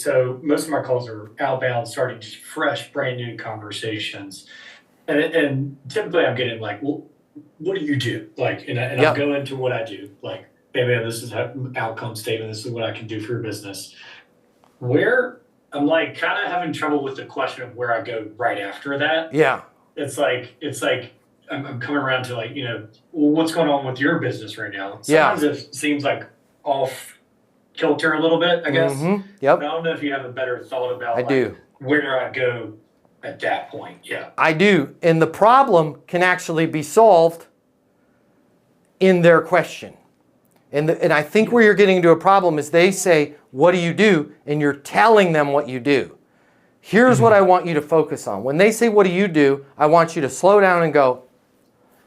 So most of my calls are outbound, starting just fresh, brand new conversations. And typically I'm getting like, well, what do you do? Like, and I'll go into what I do. Like, hey man, this is outcome statement. This is what I can do for your business. Where I'm like kind of having trouble with the question of where I go right after that. Yeah. It's like I'm coming around to like, well, what's going on with your business right now? Yeah. Sometimes it seems like off kilter a little bit, I guess. Yep. But I don't know if you have a better thought about I do. Where do I go at that point? Yeah. I do. And the problem can actually be solved in their question. And I think where you're getting into a problem is they say, what do you do? And you're telling them what you do. Here's what I want you to focus on. When they say, what do you do? I want you to slow down and go,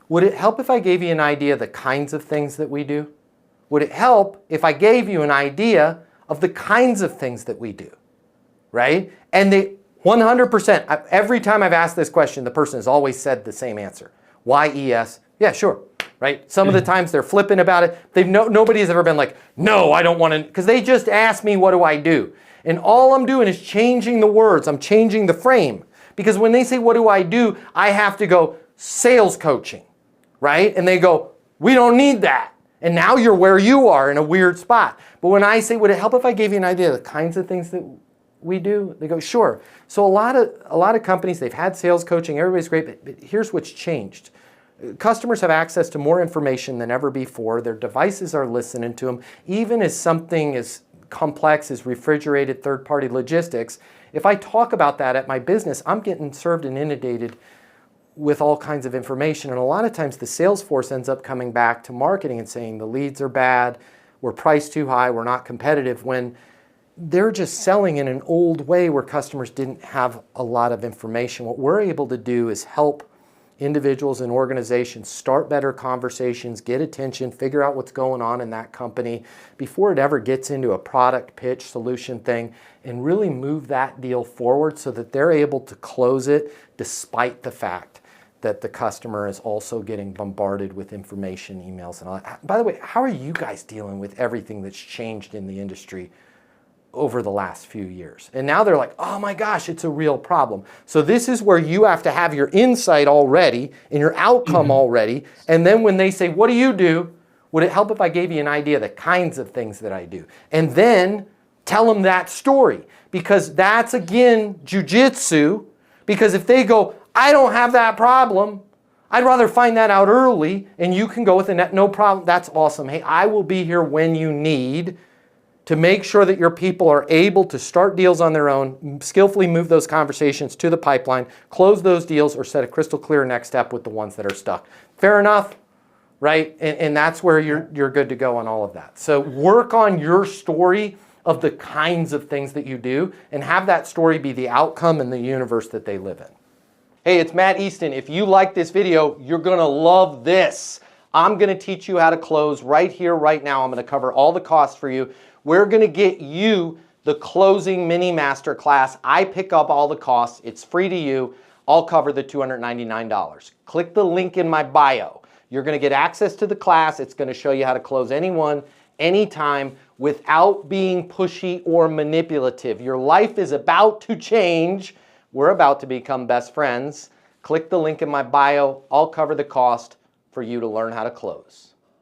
would it help if I gave you an idea of the kinds of things that we do? Would it help if I gave you an idea of the kinds of things that we do? Right? And they 100%, every time I've asked this question, the person has always said the same answer. YES, yeah, sure. Right? Some of the times they're flippant about it. Nobody has ever been like, no, I don't want to, because they just asked me, what do I do? And all I'm doing is changing the words. I'm changing the frame. Because when they say, what do I do? I have to go, sales coaching, right? And they go, we don't need that. And now you're where you are in a weird spot. But when I say, would it help if I gave you an idea of the kinds of things that we do? They go, sure. So a lot of companies, they've had sales coaching, everybody's great, but here's what's changed. Customers have access to more information than ever before. Their devices are listening to them. Even as something as complex as refrigerated third-party logistics, if I talk about that at my business, I'm getting served and inundated with all kinds of information. And a lot of times the sales force ends up coming back to marketing and saying the leads are bad, we're priced too high, we're not competitive, when they're just selling in an old way where customers didn't have a lot of information. What we're able to do is help individuals and organizations start better conversations, get attention, figure out what's going on in that company before it ever gets into a product pitch solution thing, and really move that deal forward so that they're able to close it despite the fact that the customer is also getting bombarded with information, emails, and all that. By the way, how are you guys dealing with everything that's changed in the industry over the last few years? And now they're like, oh my gosh, it's a real problem. So this is where you have to have your insight already and your outcome already. And then when they say, what do you do? Would it help if I gave you an idea of the kinds of things that I do? And then tell them that story, because that's, again, jujitsu. Because if they go, I don't have that problem, I'd rather find that out early, and you can go with the net, no problem, that's awesome. Hey, I will be here when you need to make sure that your people are able to start deals on their own, skillfully move those conversations to the pipeline, close those deals, or set a crystal clear next step with the ones that are stuck. Fair enough, right? And that's where you're good to go on all of that. So work on your story of the kinds of things that you do, and have that story be the outcome and the universe that they live in. Hey, it's Matt Easton. If you like this video, you're gonna love this. I'm gonna teach you how to close right here, right now. I'm gonna cover all the costs for you. We're gonna get you the closing mini masterclass. I pick up all the costs. It's free to you. I'll cover the $299. Click the link in my bio. You're gonna get access to the class. It's gonna show you how to close anyone, anytime, without being pushy or manipulative. Your life is about to change. We're about to become best friends. Click the link in my bio. I'll cover the cost for you to learn how to close.